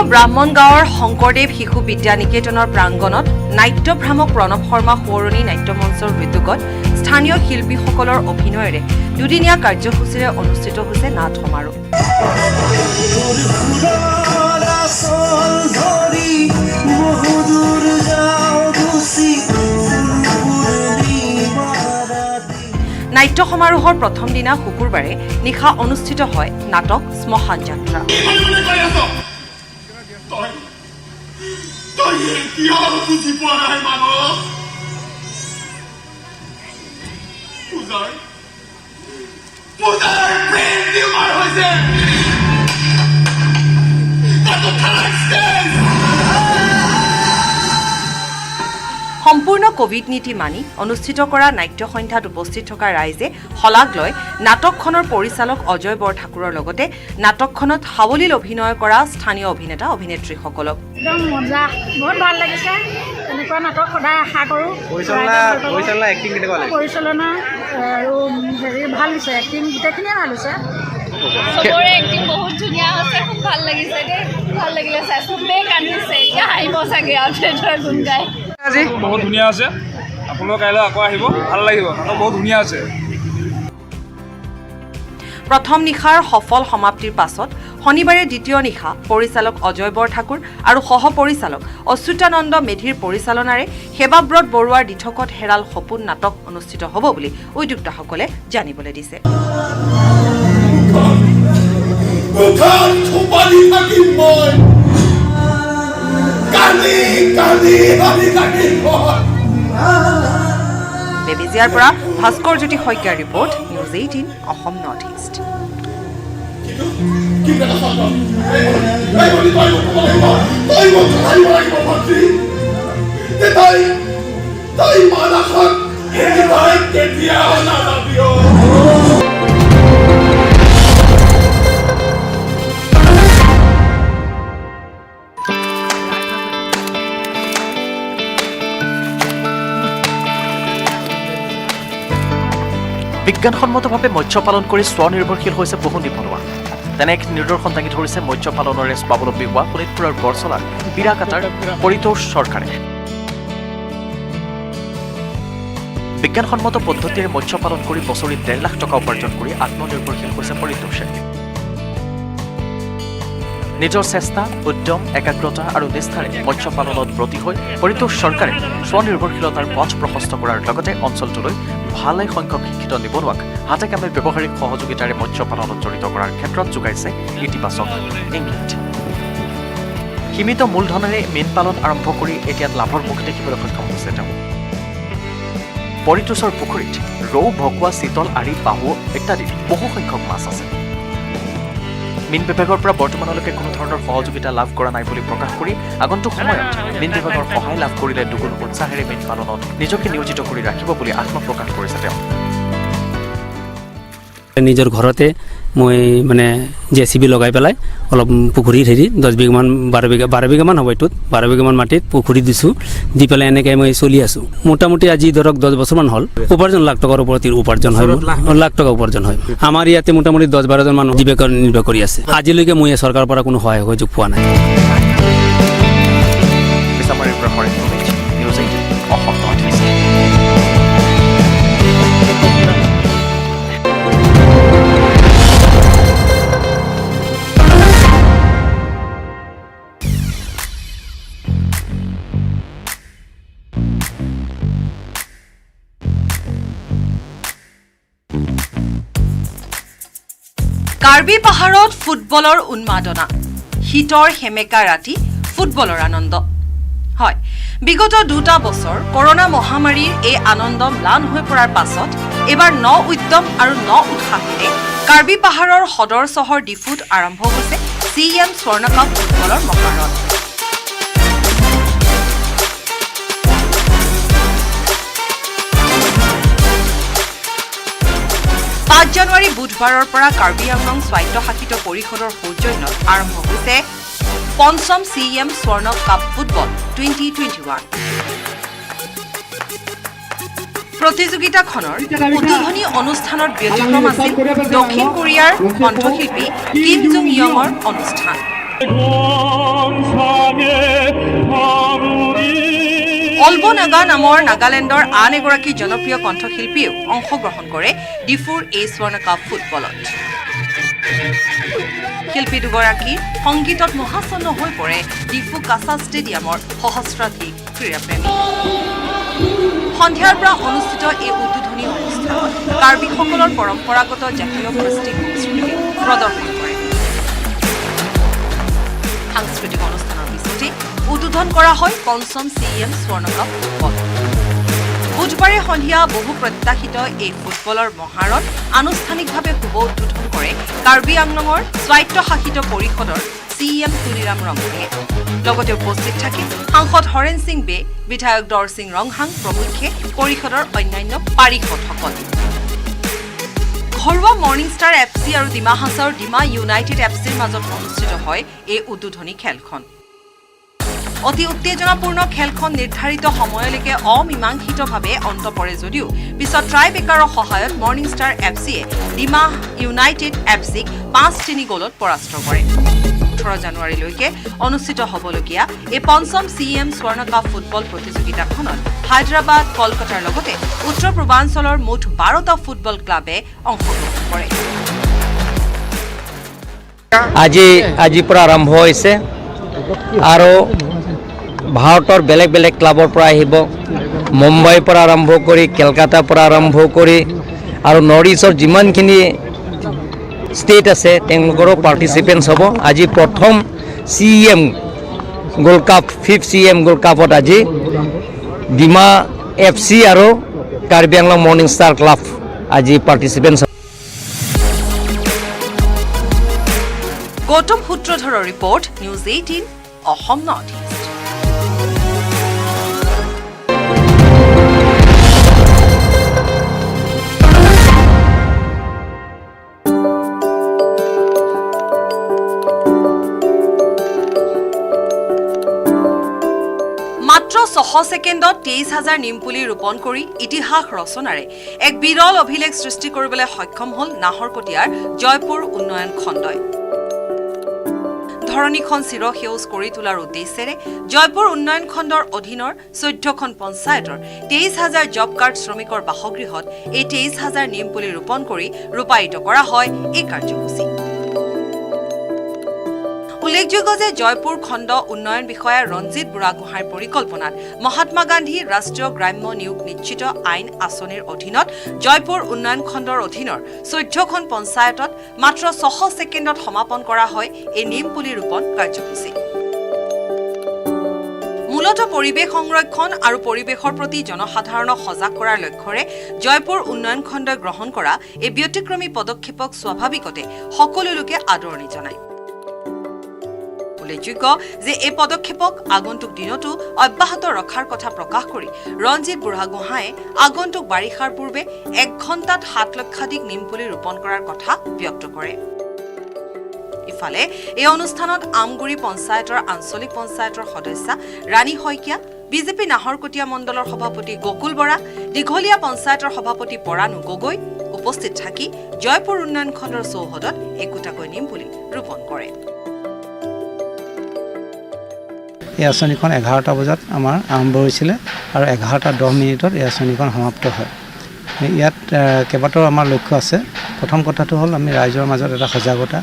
ব্ৰাহ্মণগাঁৱৰ শংকৰদেৱ শিশু বিদ্যা নিকেতনৰ প্ৰাংগণত নাট্যভ্ৰামক প্ৰণৱ শৰ্মা সোঁৱৰণী নাট্যমঞ্চৰ উদ্যোগত স্থানীয় শিল্পীসকলৰ অভিনয়েৰে দুদিনীয়া কাৰ্যসূচীৰে অনুষ্ঠিত হৈছে নাট সমাৰোহ। নাট্য সমাৰোহৰ প্ৰথম দিনা শুকুৰবাৰে নিশা অনুষ্ঠিত হয় নাটক শ্মশান যাত্ৰা। সম্পূৰ্ণ কোভিড নীতি মানি অনুষ্ঠিত কৰা নাট্য সন্ধ্যাত উপস্থিত থকা ৰাইজে শলাগ লয় নাটকখনৰ পৰিচালক অজয় বৰঠাকুৰৰ লগতে নাটকখনত সাৱলীল অভিনয় কৰা স্থানীয় অভিনেতা অভিনেত্ৰীসকলক। একদম মজা, বহুত ভাল লাগিছে। এনেকুৱা নাটক সদায় আশা কৰোঁ। পৰিচালনা আৰু ভাল হৈছে, এক্টিং গোটেইখিনিয়ে ভাল হৈছে। চবৰে এক্টিং বহুত ধুনীয়া হৈছে, খুব ভাল লাগিছে দেই, ভাল লাগিলে চাই। চবেই কান্দিছে, এতিয়া হাঁহিব চাগে আৰু থিয়েটাৰ গুণ গাই। আজি বহুত ধুনীয়া আছে, আপোনালোক কাইলৈ আকৌ আহিব, ভাল লাগিব, নাটক বহুত ধুনীয়া আছে। প্ৰথম নিশাৰ সফল সমাপ্তিৰ পাছত শনিবাৰে দ্বিতীয় নিশা পৰিচালক অজয় বৰঠাকুৰ আৰু সহ পৰিচালক অচ্যুতানন্দ মেধিৰ পৰিচালনাৰে সেৱাব্ৰত বৰুৱাৰ দিঠকত হেৰাল সপোন নাটক অনুষ্ঠিত হ'ব বুলি উদ্যোক্তাসকলে জানিবলৈ দিছে। বেবেজিয়াৰ পৰা ভাস্কৰ জ্যোতি শইকীয়াৰ report, news 18 Assam north east. বিজ্ঞানসন্মতভাৱে মৎস্য পালন কৰি স্বনিৰ্ভৰশীল হৈছে বহু নিবনুৱা। তেনে এক নিদৰ্শন দাঙি ধৰিছে মৎস্য পালনৰে স্বাৱলম্বী হোৱা শোণিতপুৰৰ গড়চলাৰ বিৰাকাটাৰ পৰিতোষ চৰকাৰে। বিজ্ঞানসন্মত পদ্ধতিৰে মৎস্য পালন কৰি বছৰি 1.5 লাখ টকা উপাৰ্জন কৰি আত্মনিৰ্ভৰশীল হৈছে পৰিতোষে। নিজৰ চেষ্টা, উদ্যম, একাগ্ৰতা আৰু নিষ্ঠাৰে মৎস্য পালনত ব্ৰতী হৈ পৰিতোষ চৰকাৰে স্বনিৰ্ভৰশীলতাৰ পথ প্ৰশস্ত কৰাৰ লগতে অঞ্চলটোলৈ ভালে সংখ্যক শিক্ষিত নিবনুৱাক হাতে কামে ব্যৱহাৰিক সহযোগিতাৰে মৎস্য পালনত জড়িত কৰাৰ ক্ষেত্ৰত যোগাইছে ইতিবাচক ইংগিত। সীমিত মূলধনেৰে মীন পালন আৰম্ভ কৰি এতিয়া লাভৰ মুখ দেখিবলৈ সক্ষম হৈছে তেওঁ। পৰিতোষৰ পুখুৰীত ৰৌ, ভকুৱা, চিতল, আৰি, বাহু ইত্যাদি বহু সংখ্যক মাছ আছে। মীন বিভাগৰ পৰা বৰ্তমানলৈকে কোনো ধৰণৰ সহযোগিতা লাভ কৰা নাই বুলি প্ৰকাশ কৰি আগন্তুক সময়ত মীন বিভাগৰ সহায় লাভ কৰিলে দুগুণ উৎসাহেৰে মীন পালনত নিজকে নিয়োজিত কৰি ৰাখিব বুলি আত্মপ্ৰকাশ কৰিছে তেওঁ। নিজৰ ঘৰতে মই মানে JCB লগাই পেলাই অলপ পুখুৰীত 10 বিঘামান 12 বিঘামান হ'ব, এইটোত 12 বিঘামান মাটিত পুখুৰী দিছোঁ, দি পেলাই এনেকৈ মই চলি আছোঁ। মোটামুটি আজি ধৰক 10 বছৰমান হ'ল। উপাৰ্জন লাখ টকাৰ ওপৰত উপাৰ্জন হয়, লাখ টকা উপাৰ্জন হয়। আমাৰ ইয়াতে মোটামুটি 10-12জন মানুহ জীৱিকা নিৰ্বাহ কৰি আছে। আজিলৈকে মই চৰকাৰৰ পৰা কোনো সহায় সহযোগ পোৱা নাই। কাৰ্বি পাহাৰত ফুটবলৰ উন্মাদনা, শীতৰ সেমেকা ৰাতি ফুটবলৰ আনন্দ। হয়, বিগত 2টা বছৰ কৰোনা মহামাৰীৰ এই আনন্দ ম্লান হৈ পৰাৰ পাছত এবাৰ ন উদ্যম আৰু ন উৎসাহেৰে কাৰ্বি পাহাৰৰ সদৰ চহৰ ডিফুত আৰম্ভ হৈছে CM স্বৰ্ণকাপ ফুটবলৰ মহাৰণ। 5 জানুৱাৰী বুধবাৰৰ পৰা কাৰ্বি আংলং স্বায়ত্তশাসিত পৰিষদৰ সৌজন্যত আৰম্ভ হৈছে পঞ্চম CM স্বৰ্ণ কাপ ফুটবল 2021। প্ৰতিযোগিতাখনৰ উদ্বোধনী অনুষ্ঠানত ব্যতিক্ৰম আছিল দক্ষিণ কোৰিয়াৰ কণ্ঠশিল্পী কিম জুং ইয়ঙৰ অনুষ্ঠান। অলব নাগা নামৰ নাগালেণ্ডৰ আন এগৰাকী জনপ্ৰিয় কণ্ঠশিল্পীয়েও অংশগ্ৰহণ কৰে ডিফুৰ এই স্বৰ্ণ কাপ ফুটবলত। শিল্পী দুগৰাকী সংগীতত মহাচন্ন হৈ পৰে ডিফু কাছা ষ্টেডিয়ামৰ সহস্ৰাধিক ক্ৰীড়াপ্ৰেমী। সন্ধিয়াৰ পৰা অনুষ্ঠিত এই উদ্বোধনী অনুষ্ঠানত কাৰ্বিসকলৰ পৰম্পৰাগত জাতীয় কৃষ্টি সংস্কৃতি প্ৰদৰ্শন কৰে। সাংস্কৃতিক অনুষ্ঠানৰ পিছতে উদ্বোধন কৰা হয় পঞ্চম CEM স্বৰ্ণ কাপ ফুটবল। বুধবাৰে সন্ধিয়া বহু প্ৰত্যাশিত এই ফুটবলৰ মহাৰণ আনুষ্ঠানিকভাৱে শুভ উদ্বোধন কৰে কাৰ্বি আংলঙৰ স্বায়ত্তশাসিত পৰিষদৰ CEM তুলিৰাম ৰংহাঙে। লগতে উপস্থিত থাকে সাংসদ হৰেণ সিং বে, বিধায়ক দৰ সিং ৰংহাং প্ৰমুখ্যে পৰিষদৰ অন্যান্য পাৰিষদসকল। ঘৰুৱা মৰ্ণিং ষ্টাৰ FC আৰু ডিমা হাছাওৰ ডিমা ইউনাইটেড FCৰ মাজত অনুষ্ঠিত হয় এই উদ্বোধনী খেলখন। অতি উত্তেজনাপূৰ্ণ খেলখন নিৰ্ধাৰিত সময়লৈকে অমীমাংসিতভাৱে অন্ত পৰে যদিও পিছত ট্ৰাইবেকাৰৰ সহায়ত মৰ্ণিং ষ্টাৰ FCয়ে ডিমা ইউনাইটেড FCক 5-3 গলত পৰাস্ত কৰে। 18 জানুৱাৰীলৈকে অনুষ্ঠিত হ'বলগীয়া এই পঞ্চম CEM স্বৰ্ণ কাপ ফুটবল প্ৰতিযোগিতাখনত হায়দৰাবাদ, কলকাতাৰ লগতে উত্তৰ পূৰ্বাঞ্চলৰ মুঠ 12টা ফুটবল ক্লাবে অংশগ্ৰহণ কৰে। আজিৰ পৰা আৰম্ভ হৈছে আৰু ভাৰতৰ বেলেগ বেলেগ ক্লাবৰ পৰা আহিব। মুম্বাইৰ পৰা আৰম্ভ কৰি কলকাতাৰ পৰা আৰম্ভ কৰি আৰু নৰ্থ ইষ্টৰ যিমানখিনি ষ্টেট আছে তেওঁলোকৰো পাৰ্টিচিপেণ্টছ হ'ব। আজি প্ৰথম CEM gold cup 5th CEM gold কাপত আজি ডিমা FC আৰু Karbi Anglong morning star club আজি পাৰ্টিচিপেণ্টছ। গৌতম সূত্ৰধৰৰ report, news 18 Assam north east. মাত্ৰ 6 ছেকেণ্ডত 23,000 নিমপুলি ৰোপণ কৰি ইতিহাস ৰচনাৰে এক বিৰল অভিলেখ সৃষ্টি কৰিবলৈ সক্ষম হ'ল নাহৰকটীয়াৰ জয়পুৰ উন্নয়ন খণ্ডই। ধৰণীখন চিৰসেউজ কৰি তোলাৰ উদ্দেশ্যেৰে জয়পুৰ উন্নয়ন খণ্ডৰ অধীনৰ 14খন পঞ্চায়তৰ 23,000 জব কাৰ্ড শ্ৰমিকৰ বাসগৃহত এই 23,000 নিমপুলি ৰোপণ কৰি ৰূপায়িত কৰা হয় এই কাৰ্যসূচী। উল্লেখযোগ্য যে জয়পুৰ খণ্ড উন্নয়ন বিষয়া ৰঞ্জিত বুঢ়াগোহাঁইৰ পৰিকল্পনাত মহাত্মা গান্ধী ৰাষ্ট্ৰীয় গ্ৰাম্য নিয়োগ নিশ্চিত আইন আঁচনিৰ অধীনত জয়পুৰ উন্নয়ন খণ্ডৰ অধীনৰ 14খন পঞ্চায়তত মাত্ৰ 6 ছেকেণ্ডত সমাপন কৰা হয় এই নিমপুলি ৰোপণ কাৰ্যসূচী। মূলতঃ পৰিৱেশ সংৰক্ষণ আৰু পৰিৱেশৰ প্ৰতি জনসাধাৰণক সজাগ কৰাৰ লক্ষ্যৰে জয়পুৰ উন্নয়ন খণ্ডই গ্ৰহণ কৰা এই ব্যতিক্ৰমী পদক্ষেপক স্বাভাৱিকতে সকলো লোকে আদৰণি জনায়। উল্লেখযোগ্য যে এই পদক্ষেপক আগন্তুক দিনতো অব্যাহত ৰখাৰ কথা প্ৰকাশ কৰি ৰঞ্জিত বুঢ়াগোহাঁয়ে আগন্তুক বাৰিষাৰ পূৰ্বে 1 ঘণ্টাত 7 লক্ষাধিক নিমপুলি ৰোপণ কৰাৰ কথা ব্যক্ত কৰে। ইফালে এই অনুষ্ঠানত আমগুৰি পঞ্চায়তৰ আঞ্চলিক পঞ্চায়তৰ সদস্যা ৰাণী শইকীয়া, বিজেপি নাহৰকটীয়া মণ্ডলৰ সভাপতি গকুল বৰা, দীঘলীয়া পঞ্চায়তৰ সভাপতি পৰাণু গগৈ উপস্থিত থাকি জয়পুৰ উন্নয়ন খণ্ডৰ চৌহদত একোটাকৈ নিমপুলি ৰোপণ কৰে। এই আঁচনিখন 11টা বজাত আমাৰ আৰম্ভ হৈছিলে আৰু 11:10 এই আঁচনিখন সমাপ্ত হয়। ইয়াত কেইবাটাও আমাৰ লক্ষ্য আছে। প্ৰথম কথাটো হ'ল আমি ৰাইজৰ মাজত এটা সজাগতা।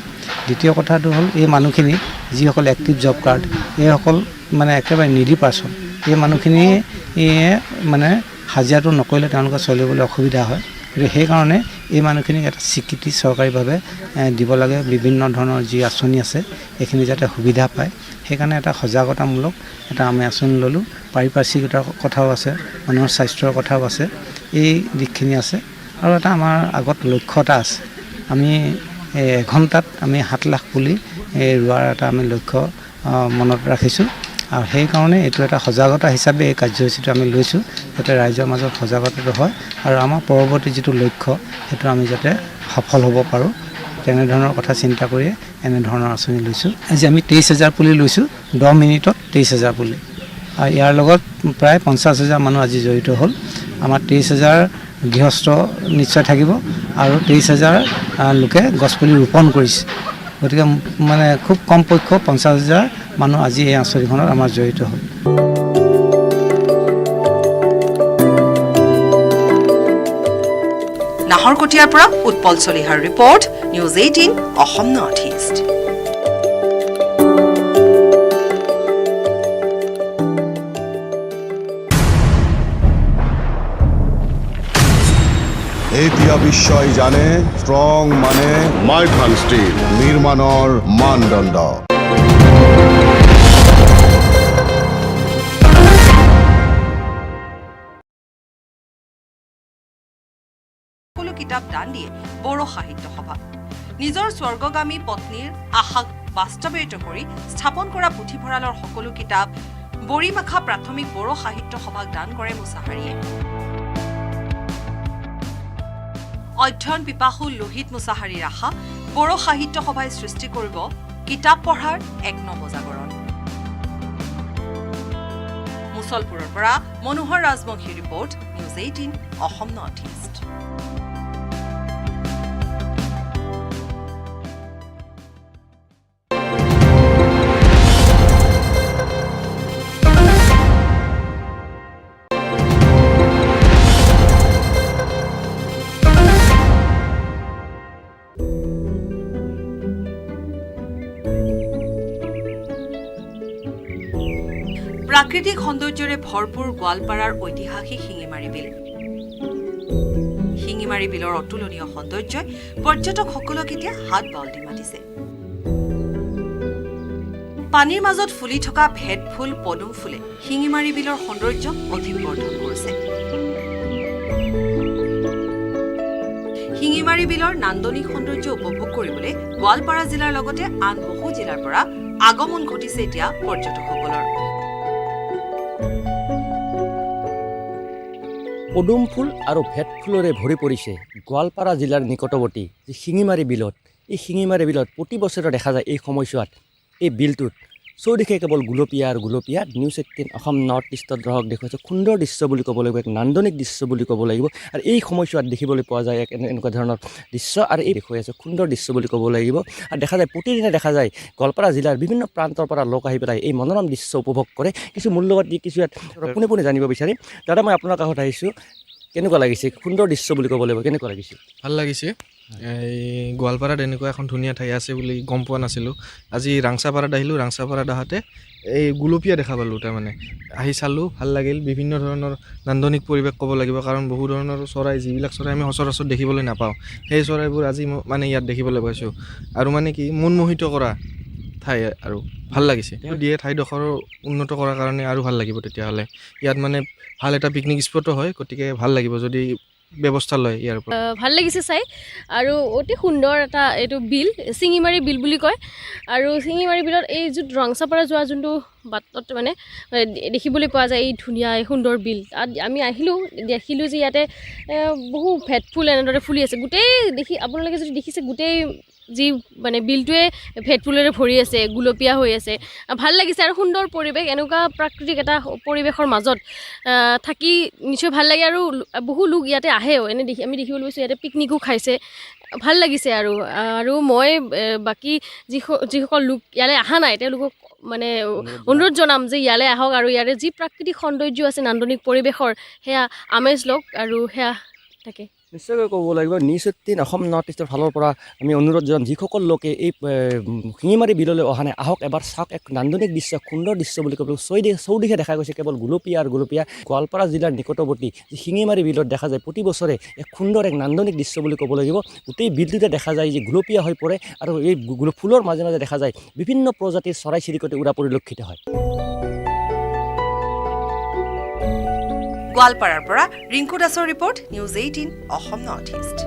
দ্বিতীয় কথাটো হ'ল এই মানুহখিনি যিসকল এক্টিভ জব কাৰ্ড, এইসকল মানে একেবাৰে নিডি পাৰ্চন, এই মানুহখিনিয়ে মানে হাজিৰাটো নকৰিলে তেওঁলোকে চলিবলৈ অসুবিধা হয়। গতিকে সেইকাৰণে এই মানুহখিনিক এটা স্বীকৃতি চৰকাৰীভাৱে দিব লাগে। বিভিন্ন ধৰণৰ যি আঁচনি আছে এইখিনি যাতে সুবিধা পায়, সেইকাৰণে এটা সজাগতামূলক এটা আমি আঁচনি ল'লোঁ। পাৰিপাৰ্শ্বিকতাৰ কথাও আছে, মানুহৰ স্বাস্থ্যৰ কথাও আছে, এই দিশখিনি আছে। আৰু এটা আমাৰ আগত লক্ষ্য এটা আছে, আমি 1 ঘণ্টাত আমি 7 লাখ পুলি ৰোৱাৰ এটা আমি লক্ষ্য মনত ৰাখিছোঁ। আৰু সেইকাৰণে এইটো এটা সজাগতা হিচাপে এই কাৰ্যসূচীটো আমি লৈছোঁ, যাতে ৰাইজৰ মাজত সজাগতাটো হয় আৰু আমাৰ পৰৱৰ্তী যিটো লক্ষ্য সেইটো আমি যাতে সফল হ'ব পাৰোঁ, তেনেধৰণৰ কথা চিন্তা কৰিয়ে এনেধৰণৰ আঁচনি লৈছোঁ। আজি আমি 23,000 পুলি লৈছোঁ, 10 মিনিটত 23,000 পুলি। আৰু ইয়াৰ লগত প্ৰায় 50,000 মানুহ আজি জড়িত হ'ল। আমাৰ 23,000 গৃহস্থ নিশ্চয় থাকিব আৰু 23,000 লোকে গছপুলি ৰোপণ কৰিছে। গতিকে মানে খুব কমপক্ষে 50,000 মানুহ আজি এই আঁচনিখনত আমাৰ জড়িত হ'ল। নাহৰকটীয়াৰ পৰা উৎপল চলিহাৰ report, news 18 Assam north east. এতিয়া বিশ্বই জানে ষ্ট্ৰং মানে মাইথান ষ্টীল নিৰ্মাণৰ মানদণ্ড। সকলো কিতাপ দান দিয়ে বড়ো সাহিত্য সভা। নিজৰ স্বৰ্গগামী পত্নীৰ আশাক বাস্তৱায়িত কৰি স্থাপন কৰা পুথিভঁৰালৰ সকলো কিতাপ বৰিমাখা প্ৰাথমিক বড়ো সাহিত্য সভাক দান কৰে মুছাহাৰীয়ে। অধ্যয়ন পিপাসু লোহিত মুছাহাৰীৰ আশা বড়ো সাহিত্য সভাই সৃষ্টি কৰিব কিতাপ পঢ়াৰ এক নৱজাগৰণ। মুছলপুৰৰ পৰা Manohar Rajbongshi report, news 18 Assam north east. প্ৰাকৃতিক সৌন্দৰ্যৰে ভৰপূৰ গোৱালপাৰাৰ ঐতিহাসিক শিঙিমাৰী বিল। শিঙিমাৰী বিলৰ অতুলনীয় সৌন্দৰ্যই পৰ্যটকসকলক এতিয়া হাত বাউল দি মাতিছে। পানীৰ মাজত ফুলি থকা ভেট ফুল, পদুম ফুলে শিঙিমাৰী বিলৰ সৌন্দৰ্য অধিক বৰ্ধন কৰিছে। শিঙিমাৰী বিলৰ নান্দনিক সৌন্দৰ্য উপভোগ কৰিবলৈ গোৱালপাৰা জিলাৰ লগতে আন বহু জিলাৰ পৰা আগমন ঘটিছে এতিয়া পৰ্যটকসকলৰ। পদুম ফুল আৰু ভেট ফুলৰে ভৰি পৰিছে গোৱালপাৰা জিলাৰ নিকটৱৰ্তী যি শিঙিমাৰী বিলত। এই শিঙিমাৰী বিলত প্ৰতি বছৰে দেখা যায় এই সময়ছোৱাত এই বিলটোত চৌদিশে কেৱল গুলপীয়া আৰু গুলপীয়া। নিউজ 18 অসম নৰ্থ ইষ্টত গ্ৰাহক দেখুৱাইছে সুন্দৰ দৃশ্য বুলি ক'ব লাগিব, এক নান্দনিক দৃশ্য বুলি ক'ব লাগিব। আৰু এই সময়ছোৱাত দেখিবলৈ পোৱা যায় এক এনেকুৱা ধৰণৰ দৃশ্য, আৰু এই দেখুৱাই আছে সুন্দৰ দৃশ্য বুলি ক'ব লাগিব। আৰু দেখা যায় প্ৰতিদিনে দেখা যায় গোৱালপাৰা জিলাৰ বিভিন্ন প্ৰান্তৰ পৰা লোক আহি পেলাই এই মনোৰম দৃশ্য উপভোগ কৰে। কিছু মূল্যৱান কিছু ইয়াত পোনে পোনে জানিব বিচাৰিম। দাদা, মই আপোনাৰ কাষত আহিছোঁ, কেনেকুৱা লাগিছে? সুন্দৰ দৃশ্য বুলি ক'ব লাগিব, কেনেকুৱা লাগিছে? ভাল লাগিছে। এই গোৱালপাৰাত এনেকুৱা এখন ধুনীয়া ঠাই আছে বুলি গম পোৱা নাছিলোঁ। আজি ৰাংচাপাৰাত আহিলোঁ, ৰাংচাপাৰাত আহোঁতে এই গুলপীয়া দেখা পালোঁ। তাৰমানে আহি চালোঁ, ভাল লাগিল। বিভিন্ন ধৰণৰ নান্দনিক পৰিৱেশ ক'ব লাগিব, কাৰণ বহু ধৰণৰ চৰাই, যিবিলাক চৰাই আমি সচৰাচৰ দেখিবলৈ নাপাওঁ, সেই চৰাইবোৰ আজি মানে ইয়াত দেখিবলৈ পাইছোঁ। আৰু মানে কি মন মোহিত কৰা ঠাই, আৰু ভাল লাগিছে। দিয়ে ঠাইডোখৰ উন্নত কৰাৰ কাৰণে আৰু ভাল লাগিব। তেতিয়াহ'লে ইয়াত মানে ভাল এটা পিকনিক স্পটো হয়, গতিকে ভাল লাগিব যদি ব্যৱস্থা লয় ইয়াৰ পৰা। ভাল লাগিছে চাই, আৰু অতি সুন্দৰ এটা এইটো বিল, শিঙিমাৰী বিল বুলি কয়। আৰু শিঙিমাৰী বিলত এই যোনটো ৰাংচাপাৰা যোৱা যোনটো বাটত মানে দেখিবলৈ পোৱা যায় এই ধুনীয়া এই সুন্দৰ বিল, তাত আমি দেখিলোঁ যে ইয়াতে বহু ভেট ফুল এনেদৰে ফুলি আছে। গোটেই আপোনালোকে যদি দেখিছে, গোটেই যি মানে বিলটোৱে ভেট ফুলেৰে ভৰি আছে, গুলপীয়া হৈ আছে, ভাল লাগিছে। আৰু সুন্দৰ পৰিৱেশ, এনেকুৱা প্ৰাকৃতিক এটা পৰিৱেশৰ মাজত থাকি নিশ্চয় ভাল লাগে। আৰু বহু লোক ইয়াতে আহেও, আমি দেখিবলৈ পাইছোঁ ইয়াতে পিকনিকো খাইছে, ভাল লাগিছে। আৰু মই বাকী যিসকল লোক ইয়ালৈ অহা নাই তেওঁলোকক মানে অনুৰোধ জনাম যে ইয়ালৈ আহক, আৰু ইয়াৰে যি প্ৰাকৃতিক সৌন্দৰ্য আছে, নান্দনিক পৰিৱেশৰ, সেয়া আমেজ লওক। আৰু সেয়া থাকে নিশ্চয়কৈ ক'ব লাগিব। নিউজ 18 অসম নৰ্থ ইষ্টৰ ফালৰ পৰা আমি অনুৰোধ জনাম, যিসকল লোকে এই শিঙিমাৰী বিললৈ অহা নাই, আহক এবাৰ চাওক। এক নান্দনিক দৃশ্য, সুন্দৰ দৃশ্য বুলি ক'ব লাগিব। চৌদিশে দেখা গৈছে কেৱল গুলপীয়া আৰু গুলপীয়া। গোৱালপাৰা জিলাৰ নিকটৱৰ্তী যি শিঙিমাৰী বিলত দেখা যায় প্ৰতি বছৰে এক সুন্দৰ, এক নান্দনিক দৃশ্য বুলি ক'ব লাগিব। গোটেই বিলটোতে দেখা যায় যে গুলপীয়া হৈ পৰে, আৰু এই ফুলৰ মাজে মাজে দেখা যায় বিভিন্ন প্ৰজাতিৰ চৰাই চিৰিকটি উৰা পৰিলক্ষিত হয়। গোৱালপাৰাৰ পৰা ৰিংকু দাসৰ report, news 18 Assam north east.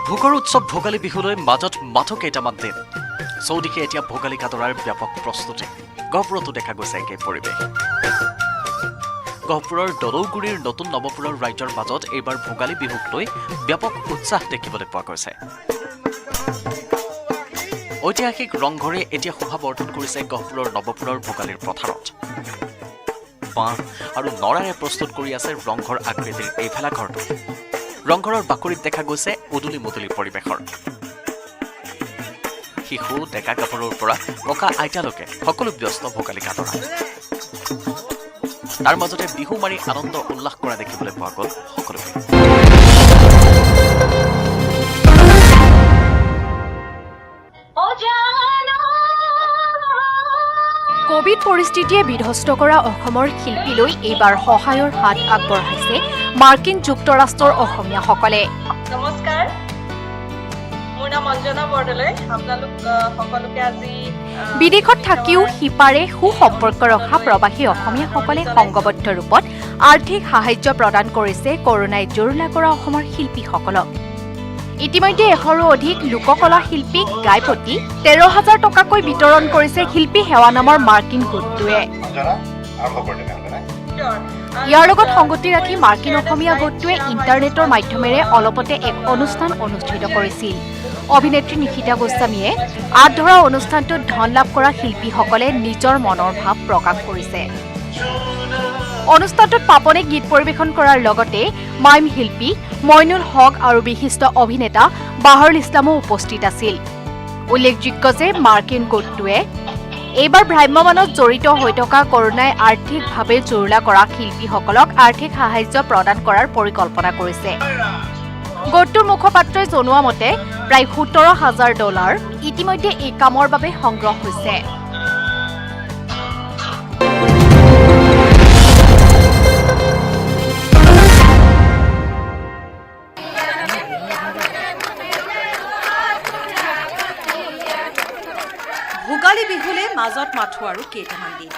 ভোগৰ উৎসৱ ভোগালী বিহুলৈ মাজত মাথো কেইটামান দিন। চৌদিশে এতিয়া ভোগালী কাটৰাৰ ব্যাপক প্ৰস্তুতি। গহপুৰতো দেখা গৈছে একে পৰিৱেশ। গহপুৰৰ দলৌগুৰিৰ নতুন নৱপুৰৰ ৰাইজৰ মাজত এইবাৰ ভোগালী বিহুক লৈ ব্যাপক উৎসাহ দেখিবলৈ পোৱা গৈছে। ঐতিহাসিক ৰংঘৰে এতিয়া শোভা বৰ্ধন কৰিছে গহপুৰৰ নৱপুৰৰ ভোগালীৰ পথাৰত। বাঁহ আৰু নৰাৰে প্ৰস্তুত কৰি আছে ৰংঘৰ আকৃতিৰ এই ভেলাঘৰটো। ৰংঘৰৰ বাকৰিত দেখা গৈছে উদুলি মুদুলি পৰিৱেশৰ। শিশু ডেকা গাভৰুৰ পৰা ককা আইতালৈকে সকলো ব্যস্ত ভোগালী গাদৰা। তাৰ মাজতে বিহু মাৰি আনন্দ উল্লাস কৰা দেখিবলৈ পোৱা গ'ল সকলোকে। কোভিড পৰিস্থিতিয়ে বিধ্বস্ত কৰা অসমৰ শিল্পীলৈ এইবাৰ সহায়ৰ হাত আগবঢ়াইছে মাৰ্কিন যুক্তৰাষ্ট্ৰৰ অসমীয়াসকলে। নমস্কাৰ, মোৰ নাম অঞ্জনা বৰদলৈ। আপোনালোক সকলোকে আজি বিদেশত থাকিও সিপাৰে সুসম্পৰ্ক ৰখা প্ৰৱাসী অসমীয়াসকলে সংঘবদ্ধ ৰূপত আৰ্থিক সাহায্য প্ৰদান কৰিছে কৰোনাই জুৰুলা কৰা অসমৰ শিল্পীসকলক। ইতিমধ্যে 100ৰো অধিক লোককলা শিল্পীক গাইপতি 13,000 টকাকৈ বিতৰণ কৰিছে শিল্পী সেৱা নামৰ মাৰ্কিন গোটটোৱে। ইয়াৰ লগত সংগতি ৰাখি মাৰ্কিন অসমীয়া গোটটোৱে ইণ্টাৰনেটৰ মাধ্যমেৰে অলপতে এক অনুষ্ঠান অনুষ্ঠিত কৰিছিল। অভিনেত্ৰী নিশিতা গোস্বামীয়ে আঁত ধৰা অনুষ্ঠানটোত ধন লাভ কৰা শিল্পীসকলে নিজৰ মনৰ ভাৱ প্ৰকাশ কৰিছে। অনুষ্ঠানটোত পাপনে গীত পৰিৱেশন কৰাৰ লগতে মাইম শিল্পী মইনুল হক আৰু বিশিষ্ট অভিনেতা বাহৰুল ইছলামো উপস্থিত আছিল। উল্লেখযোগ্য যে মাৰ্কিন গোটটোৱে এইবাৰ ভ্ৰাম্যমানত জড়িত হৈ থকা কৰোনাই আৰ্থিকভাৱে জুৰুলা কৰা শিল্পীসকলক আৰ্থিক সাহায্য প্ৰদান কৰাৰ পৰিকল্পনা কৰিছে। গোটটোৰ মুখপাত্ৰই জনোৱা মতে প্ৰায় $17,000 ইতিমধ্যে এই কামৰ বাবে সংগ্ৰহ হৈছে। ভোগালী বিহুলে মাজত মাথো আৰু কেইটামান দিন।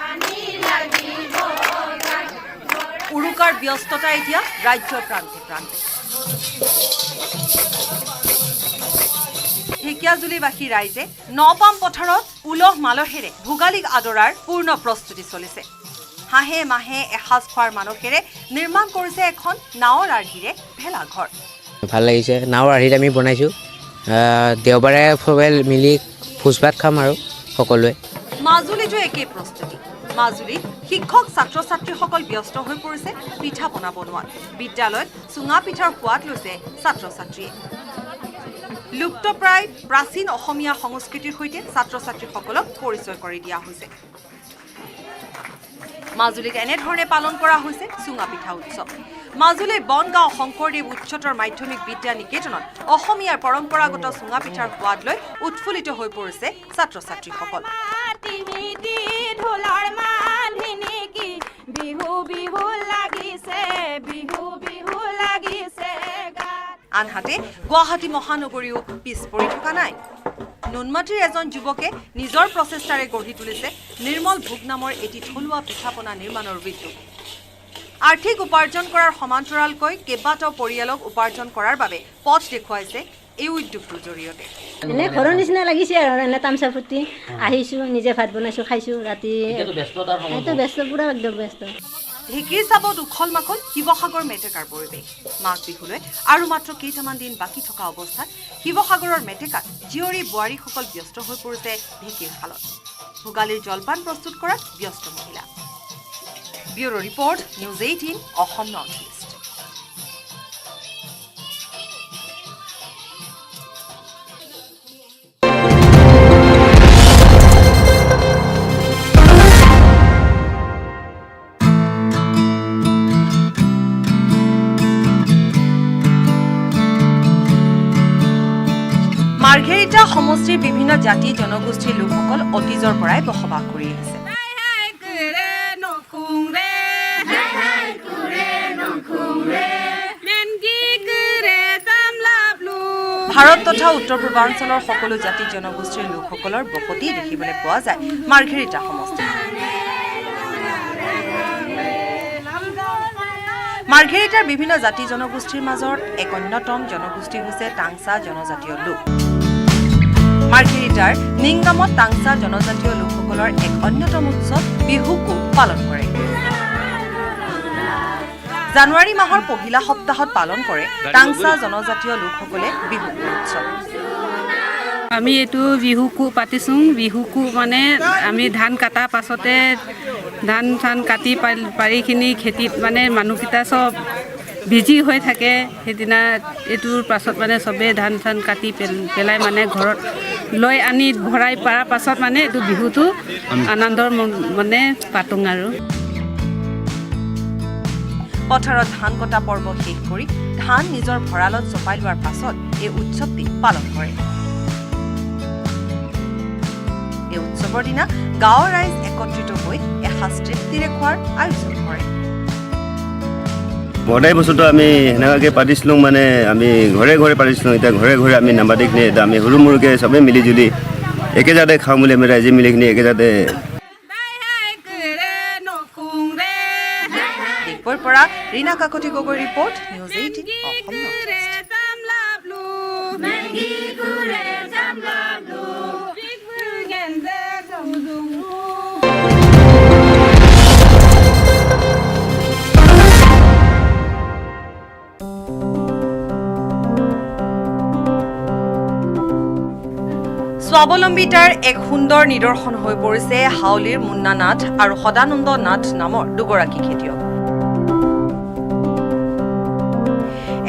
উৰুকাৰ ব্যস্ততা এতিয়া ৰাজ্যৰ প্ৰান্তে প্ৰান্তে। ঢেকীয়াজুলিবাসী ৰাইজে নপাম পথাৰত উলহ মালহেৰে ভোগালীক আদৰাৰ পূৰ্ণ প্ৰস্তুতি চলিছে। হাঁহে মাহে এসাঁজ খোৱাৰ মানসেৰে নিৰ্মাণ কৰিছে এখন নাৱৰ আৰ্হিৰে ভেলাঘৰ। ভাল লাগিছে। নাৱৰ আৰ্হিত আমি বনাইছোঁ। দেওবাৰে সবে মিলি ভোজ ভাত খাম আৰু সকলোৱে। মাজুলীতো একেই প্ৰস্তুতি। মাজুলীত শিক্ষক ছাত্ৰ ছাত্ৰীসকল ব্যস্ত হৈ পৰিছে পিঠা পনা বনোৱাত। বিদ্যালয়ত চুঙা পিঠাৰ সোৱাদ লৈছে ছাত্ৰ ছাত্ৰীয়ে। লুপ্তপ্ৰায় প্ৰাচীন অসমীয়া সংস্কৃতিৰ সৈতে ছাত্ৰ ছাত্ৰীসকলক পৰিচয় কৰি দিয়া হৈছে। মাজুলীত এনেধৰণে পালন কৰা হৈছে চুঙা পিঠা উৎসৱ। মাজুলীৰ বনগাঁও শংকৰদেৱ উচ্চতৰ মাধ্যমিক বিদ্যা নিকেতনত অসমীয়াৰ পৰম্পৰাগত চুঙা পিঠাৰ সোৱাদ লৈ উৎফুল্লিত হৈ পৰিছে ছাত্ৰ ছাত্ৰীসকল। আনহাতে গুৱাহাটী মহানগৰীও পিছ পৰি থকা নাই। নুনমাটিৰ এজন যুৱকে নিজৰ প্ৰচেষ্টাৰে গঢ়ি তুলিছে নিৰ্মল ভোগ নামৰ এটি থলুৱা পিঠা পনা নিৰ্মাণৰ উদ্যোগ। আৰ্থিক উপাৰ্জন কৰাৰ সমান্তৰালকৈ কেইবাটাও পৰিয়ালক উপাৰ্জন কৰাৰ বাবে পথ দেখুৱাইছে এই উদ্যোগটোৰ জৰিয়তে। এনে ঘৰৰ নিচিনা লাগিছে আৰু এনে তামচা ফুটি আহিছোঁ, নিজে ভাত বনাইছোঁ, খাইছোঁ। ৰাতি এইটো ব্যস্ত, পুৰা একদম ব্যস্ত। ঢেঁকীৰ চাপত উখল মাখল শিৱসাগৰ মেটেকাৰ পৰিৱেশ। মাঘ বিহুলৈ আৰু মাত্ৰ কেইটামান দিন বাকী থকা অৱস্থাত শিৱসাগৰৰ মেটেকাত জীয়ৰী বোৱাৰীসকল ব্যস্ত হৈ পৰিছে ঢেঁকীৰ শালত। ভোগালীৰ জলপান প্ৰস্তুত কৰাত ব্যস্ত মহিলা। Bureau report, news 18 Assam north east. Margherita সমষ্টিৰ বিভিন্ন জাতি জনগোষ্ঠীৰ লোকসকল অতীজৰ পৰাই বসবাস কৰি আহিছে। ভাৰত তথা উত্তৰ পূৰ্বাঞ্চলৰ সকলো জাতি জনগোষ্ঠীৰ লোকসকলৰ বসতি দেখিবলৈ পোৱা যায় মাৰ্ঘেৰিটা সমষ্টিত। মাৰ্ঘেৰিটাৰ বিভিন্ন জাতি জনগোষ্ঠীৰ মাজত এক অন্যতম জনগোষ্ঠী হৈছে টাংচা জনজাতীয় লোক। মাৰ্ঘেৰিটাৰ নিংগামত টাংচা জনজাতীয় লোকসকলৰ এক অন্যতম উৎসৱ বিহুকো পালন কৰে। জানুৱাৰী মাহৰ পহিলা সপ্তাহত পালন কৰে টাংচা জনজাতীয় লোকসকলে বিহু উৎসৱ। আমি এইটো বিহুকো পাতিছোঁ। বিহুকো মানে আমি ধান কটাৰ পাছতে ধান চান কাটি পাৰিখিনি খেতিত মানে মানুহকেইটা চব বিজি হৈ থাকে। সেইদিনা এইটোৰ পাছত মানে চবেই ধান চান কাটি পেলাই মানে ঘৰত লৈ আনি ভৰাই পৰাৰ পাছত মানে এইটো বিহুটো আনন্দৰ মানে পাতোঁ আৰু। পথাৰত ধান কটা পৰ্ব শেষ কৰি ধান নিজৰ ভঁৰালত চপাই লোৱাৰ পাছত এই উৎসৱটি পালন কৰে। এই উৎসৱৰ দিনা গাঁৱৰ ৰাইজ একত্ৰিত হৈ এসাঁজ তৃপ্তিৰে খোৱাৰ আয়োজন কৰে। বৰ্তাই বস্তুটো আমি সেনেকুৱাকৈ পাতিছিলোঁ, মানে আমি ঘৰে ঘৰে পাতিছিলোঁ। এতিয়া ঘৰে ঘৰে আমি নাম্বাৰটিখিনি এতিয়া আমি সৰু মৰুকৈ চবেই মিলি জুলি একেজাতে খাওঁ বুলি আমি ৰাইজে মিলিখিনি একেজাতে। দিশপুৰ পৰা Rina Kakati Gogoi report, news 18 Assam north east. স্বাৱলম্বিতাৰ এক সুন্দৰ নিদৰ্শন হৈ পৰিছে হাউলিৰ মুন্না নাথ আৰু সদানন্দ নাথ নামৰ দুগৰাকী খেতিয়ক।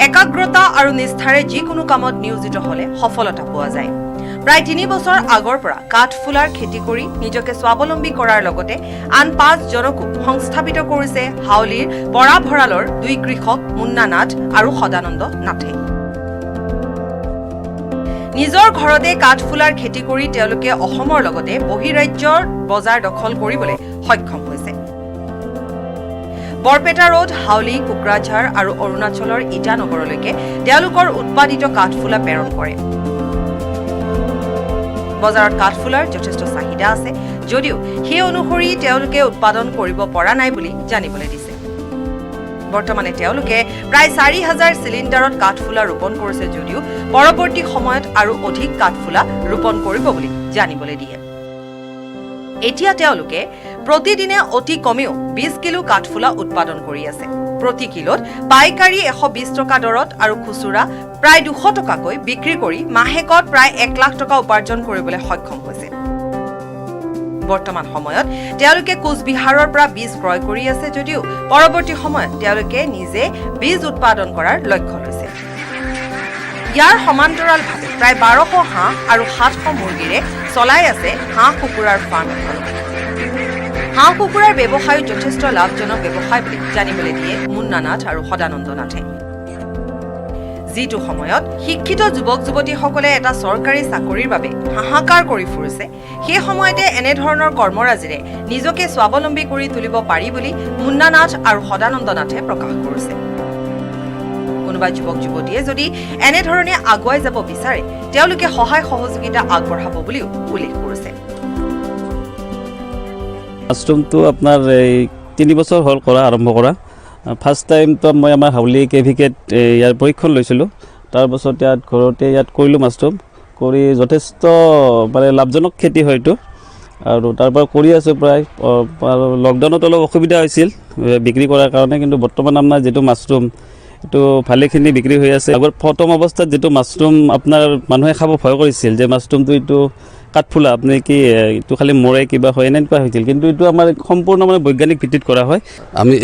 একাগ্ৰতা আৰু নিষ্ঠাৰে যিকোনো কামত নিয়োজিত হলে সফলতা পোৱা যায়। প্ৰায় 3 বছৰ আগৰ পৰা কাঠফুলাৰ খেতি কৰি নিজকে স্বাৱলম্বী কৰাৰ লগতে আন 5 জনকো সংস্থাপিত কৰিছে হাউলিৰ বৰা ভঁৰালৰ 2 কৃষক মুন্না নাথ আৰু সদানন্দ নাথে। নিজৰ ঘৰতে কাঠফুলাৰ খেতি কৰি তেওঁলোকে অসমৰ লগতে বহিৰাজ্যৰ বজাৰ দখল কৰিবলৈ সক্ষম হৈছে। বৰপেটা ৰোড, হাউলি, কোকৰাঝাৰ আৰু অৰুণাচলৰ ইটানগৰলৈকে তেওঁলোকৰ উৎপাদিত কাঠফুলা প্ৰেৰণ কৰে। বজাৰত কাঠফুলাৰ যথেষ্ট চাহিদা আছে যদিও সেই অনুসৰি তেওঁলোকে উৎপাদন কৰিব পৰা নাই বুলি জানিবলৈ দিছে। বৰ্তমানে তেওঁলোকে প্ৰায় 4,000 চিলিণ্ডাৰত কাঠফুলা ৰোপণ কৰিছে যদিও পৰৱৰ্তী সময়ত আৰু অধিক কাঠফুলা ৰোপণ কৰিব বুলি জানিবলৈ দিয়ে। এতিয়া তেওঁলোকে প্ৰতিদিনে অতি কমেও 20 কিলো কাঠফুলা উৎপাদন কৰি আছে। প্ৰতি কিলোত পাইকাৰী 120 টকা দৰত আৰু খুচুৰা প্ৰায় 200 টকাকৈ বিক্ৰী কৰি মাহেকত প্ৰায় 1 লাখ টকা উপাৰ্জন কৰিবলৈ সক্ষম হৈছে। বৰ্তমান সময়ত তেওঁলোকে কোচবিহাৰৰ পৰা বীজ ক্ৰয় কৰি আছে যদিও পৰৱৰ্তী সময়ত তেওঁলোকে নিজে বীজ উৎপাদন কৰাৰ লক্ষ্য লৈছে। ইয়াৰ সমান্তৰালভাৱে প্ৰায় 1200 হাঁহ আৰু 700 মুৰ্গীৰে চলাই আছে হাঁহ কুকুৰাৰ ফাৰ্ম এখন। হাঁহ কুকুৰাৰ ব্যৱসায় যথেষ্ট লাভজনক ব্যৱসায় বুলি জানিবলৈ দিয়ে মুন্না নাথ আৰু সদানন্দ নাথে। যিটো সময়ত শিক্ষিত যুৱক যুৱতীসকলে এটা চৰকাৰী চাকৰিৰ বাবে হাহাকাৰ কৰি ফুৰিছে, সেই সময়তে এনেধৰণৰ কৰ্মৰাজিৰে নিজকে স্বাৱলম্বী কৰি তুলিব পাৰি বুলি মুন্না নাথ আৰু সদানন্দ নাথে প্ৰকাশ কৰিছে। কোনোবা যুৱক যুৱতীয়ে যদি এনেধৰণে আগুৱাই যাব বিচাৰে তেওঁলোকে সহায় সহযোগিতা আগবঢ়াব বুলিও উল্লেখ কৰিছে। মাছৰুমটো আপোনাৰ এই 3 বছৰ হ'ল আৰম্ভ কৰা। ফাৰ্ষ্ট টাইমটো মই আমাৰ হাউলি কেভিকেট ইয়াৰ প্ৰশিক্ষণ লৈছিলোঁ। তাৰপাছত ঘৰতে কৰিলোঁ মাছৰুম কৰি যথেষ্ট মানে লাভজনক খেতি হয় এইটো আৰু তাৰপৰা কৰি আছোঁ প্ৰায়। লকডাউনত অলপ অসুবিধা হৈছিল বিক্ৰী কৰাৰ কাৰণে, কিন্তু বৰ্তমান আপোনাৰ যিটো মাছৰুম এইটো ভালেখিনি বিক্ৰী হৈ আছে। আগৰ প্ৰথম অৱস্থাত যিটো মাছৰুম আপোনাৰ মানুহে খাব ভয় কৰিছিল যে মাছৰুমটো এইটো কাঠফুলা আপুনি কি এইটো খালি মৰে কিবা হয় এনেকুৱা হৈছিল, কিন্তু এইটো আমাৰ সম্পূৰ্ণ মানে বৈজ্ঞানিক ভিত্তিত কৰা হয়। আমি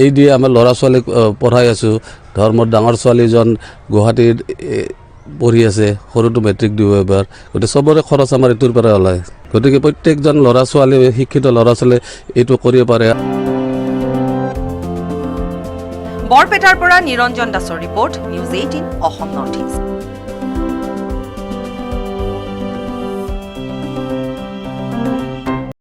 এই দিয়ে আমাৰ ল'ৰা ছোৱালীক পঢ়াই আছোঁ। ধৰ মোৰ ডাঙৰ ছোৱালীজন গুৱাহাটীত পঢ়ি আছে, সৰুটো মেট্ৰিক দিব এবাৰ। গতিকে চবৰে খৰচ আমাৰ এইটোৰ পৰা ওলায়। গতিকে প্ৰত্যেকজন ল'ৰা ছোৱালী, শিক্ষিত ল'ৰা ছোৱালীয়ে এইটো কৰিব পাৰে। বৰপেটাৰ পৰা নিৰঞ্জন দাসৰ report, news 18 Assam north east.